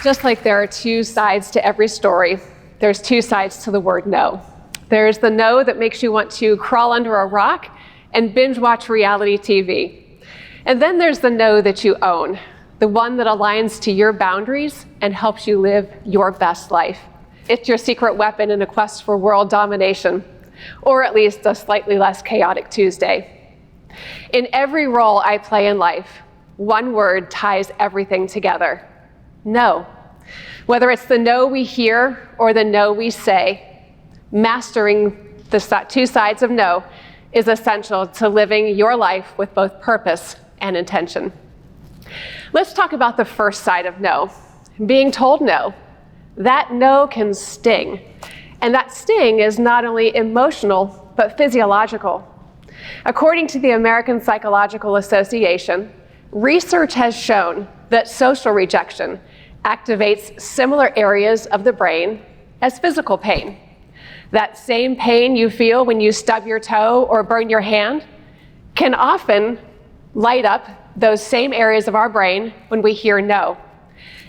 Just like there are two sides to every story, there's two sides to the word no. There's the no that makes you want to crawl under a rock and binge watch reality TV. And then there's the no that you own, the one that aligns to your boundaries and helps you live your best life. It's your secret weapon in a quest for world domination, or at least a slightly less chaotic Tuesday. In every role I play in life, one word ties everything together: no. Whether it's the no we hear or the no we say, mastering the two sides of no is essential to living your life with both purpose and intention. Let's talk about the first side of no, being told no. That no can sting. And that sting is not only emotional, but physiological. According to the American Psychological Association, research has shown that social rejection activates similar areas of the brain as physical pain. That same pain you feel when you stub your toe or burn your hand can often light up those same areas of our brain when we hear no.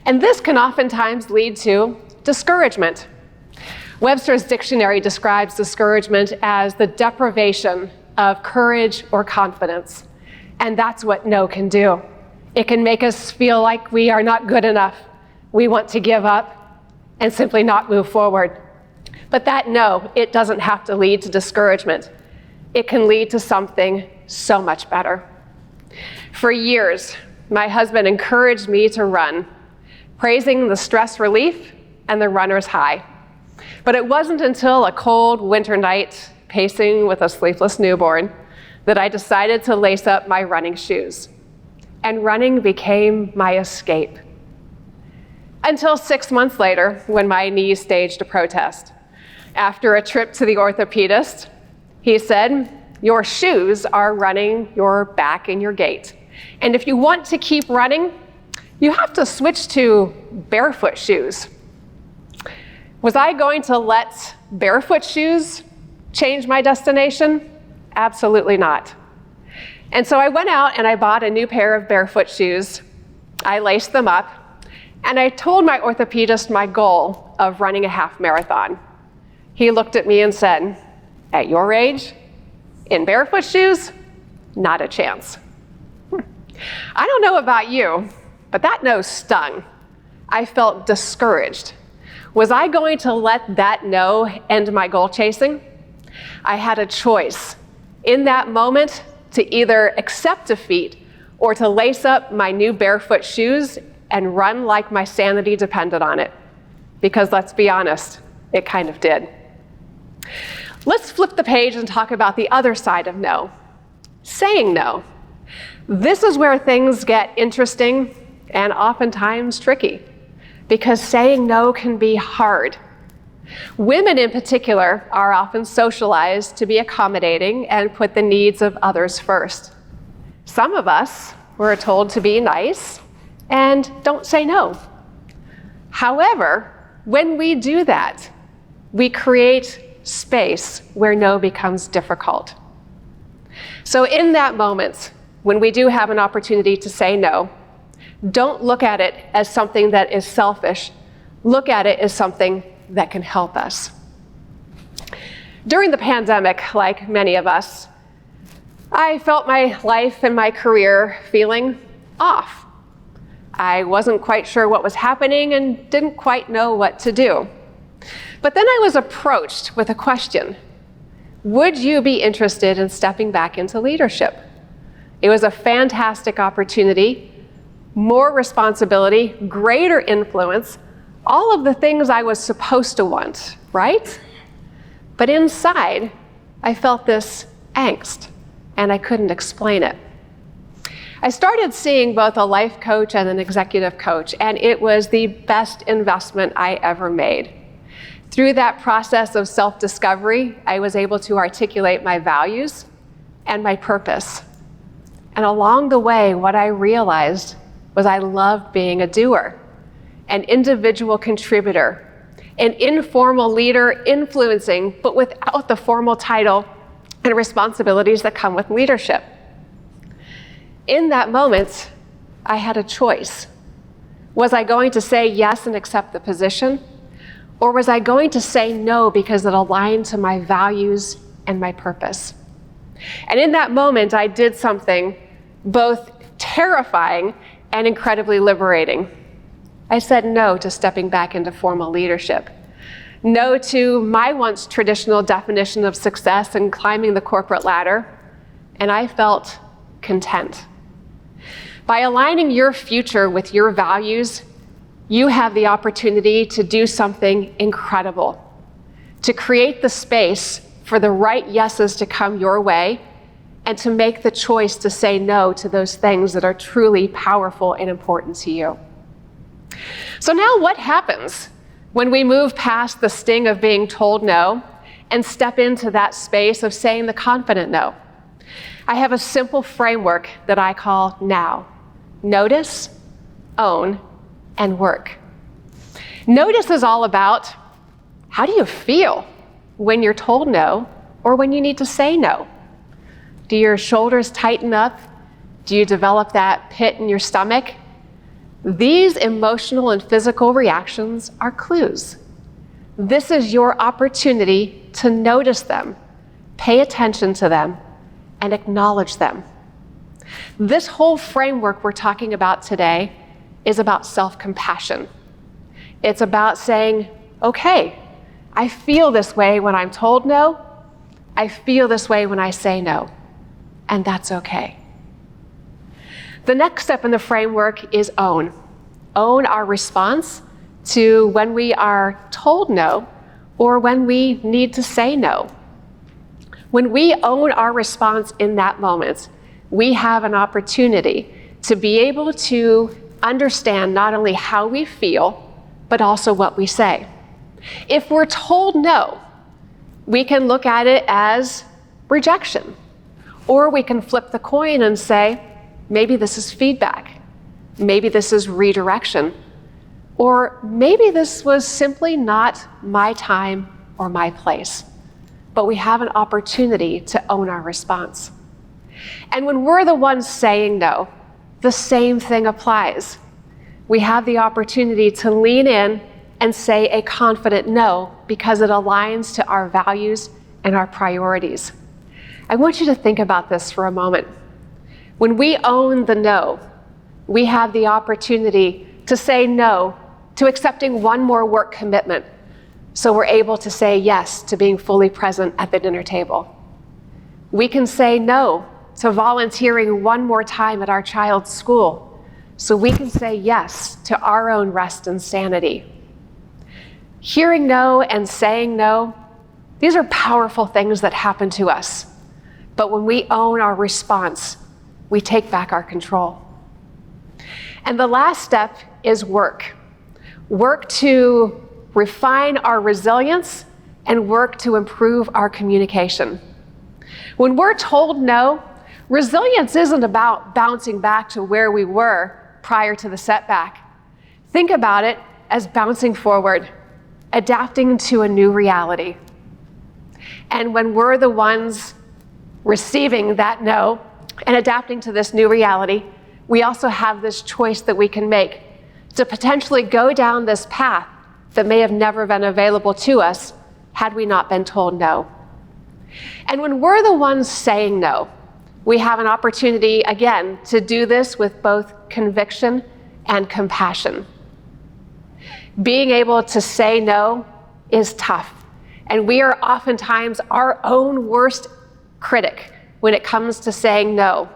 And this can oftentimes lead to discouragement. Webster's dictionary describes discouragement as the deprivation of courage or confidence. And that's what no can do. It can make us feel like we are not good enough. We want to give up and simply not move forward. But that no, it doesn't have to lead to discouragement. It can lead to something so much better. For years, my husband encouraged me to run, praising the stress relief and the runner's high. But it wasn't until a cold winter night, pacing with a sleepless newborn, that I decided to lace up my running shoes. And running became my escape. Until 6 months later, when my knee staged a protest. After a trip to the orthopedist, he said, "Your shoes are running your back and your gait. And if you want to keep running, you have to switch to barefoot shoes." Was I going to let barefoot shoes change my destination? Absolutely not. And so I went out and I bought a new pair of barefoot shoes. I laced them up, and I told my orthopedist my goal of running a half marathon. He looked at me and said, "At your age, in barefoot shoes, not a chance." I don't know about you, but that no stung. I felt discouraged. Was I going to let that no end my goal chasing? I had a choice in that moment to either accept defeat or to lace up my new barefoot shoes and run like my sanity depended on it. Because let's be honest, it kind of did. Let's flip the page and talk about the other side of no, saying no. This is where things get interesting and oftentimes tricky, because saying no can be hard. Women in particular are often socialized to be accommodating and put the needs of others first. Some of us were told to be nice and don't say no. However, when we do that, we create space where no becomes difficult. So in that moment, when we do have an opportunity to say no, don't look at it as something that is selfish. Look at it as something that can help us. During the pandemic, like many of us, I felt my life and my career feeling off. I wasn't quite sure what was happening and didn't quite know what to do. But then I was approached with a question. Would you be interested in stepping back into leadership? It was a fantastic opportunity, more responsibility, greater influence, all of the things I was supposed to want, right? But inside, I felt this angst, and I couldn't explain it. I started seeing both a life coach and an executive coach, and it was the best investment I ever made. Through that process of self-discovery, I was able to articulate my values and my purpose. And along the way, what I realized was I loved being a doer, an individual contributor, an informal leader influencing, but without the formal title and responsibilities that come with leadership. In that moment, I had a choice. Was I going to say yes and accept the position? Or was I going to say no because it aligned to my values and my purpose? And in that moment, I did something both terrifying and incredibly liberating. I said no to stepping back into formal leadership. No to my once traditional definition of success and climbing the corporate ladder. And I felt content. By aligning your future with your values, you have the opportunity to do something incredible, to create the space for the right yeses to come your way, and to make the choice to say no to those things that are truly powerful and important to you. So now what happens when we move past the sting of being told no and step into that space of saying the confident no? I have a simple framework that I call NOW. Notice, own, and work. Notice is all about how do you feel when you're told no or when you need to say no? Do your shoulders tighten up? Do you develop that pit in your stomach? These emotional and physical reactions are clues. This is your opportunity to notice them, pay attention to them, and acknowledge them. This whole framework we're talking about today is about self-compassion. It's about saying, okay, I feel this way when I'm told no. I feel this way when I say no. And that's okay. The next step in the framework is own. Own our response to when we are told no or when we need to say no. When we own our response in that moment, we have an opportunity to be able to understand not only how we feel, but also what we say. If we're told no, we can look at it as rejection. Or we can flip the coin and say, maybe this is feedback. Maybe this is redirection. Or maybe this was simply not my time or my place. But we have an opportunity to own our response. And when we're the ones saying no, the same thing applies. We have the opportunity to lean in and say a confident no because it aligns to our values and our priorities. I want you to think about this for a moment. When we own the no, we have the opportunity to say no to accepting one more work commitment so we're able to say yes to being fully present at the dinner table. We can say no to volunteering one more time at our child's school so we can say yes to our own rest and sanity. Hearing no and saying no, these are powerful things that happen to us. But when we own our response, we take back our control. And the last step is work. Work to refine our resilience and work to improve our communication. When we're told no, resilience isn't about bouncing back to where we were prior to the setback. Think about it as bouncing forward, adapting to a new reality. And when we're the ones receiving that no and adapting to this new reality, we also have this choice that we can make to potentially go down this path that may have never been available to us had we not been told no. And when we're the ones saying no, we have an opportunity, again, to do this with both conviction and compassion. Being able to say no is tough, and we are oftentimes our own worst critic when it comes to saying no.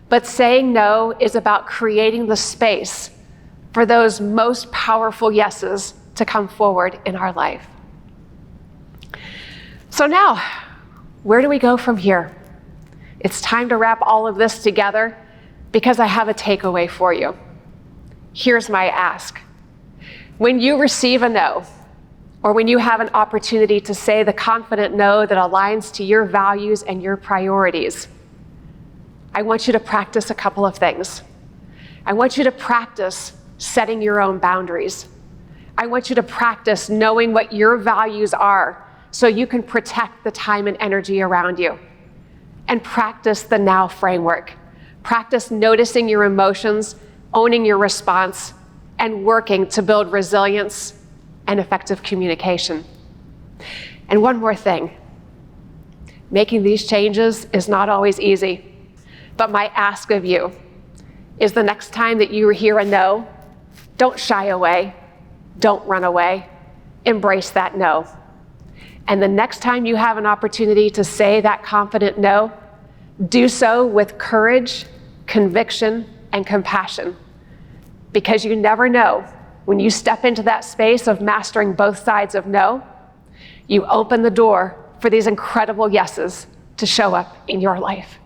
But saying no is about creating the space for those most powerful yeses to come forward in our life. So now, where do we go from here? It's time to wrap all of this together because I have a takeaway for you. Here's my ask. When you receive a no, or when you have an opportunity to say the confident no that aligns to your values and your priorities, I want you to practice a couple of things. I want you to practice setting your own boundaries. I want you to practice knowing what your values are so you can protect the time and energy around you. And practice the now framework. Practice noticing your emotions, owning your response, and working to build resilience and effective communication. And one more thing, making these changes is not always easy, but my ask of you is the next time that you hear a no, don't shy away, don't run away, embrace that no. And the next time you have an opportunity to say that confident no, do so with courage, conviction, and compassion. Because you never know, when you step into that space of mastering both sides of no, you open the door for these incredible yeses to show up in your life.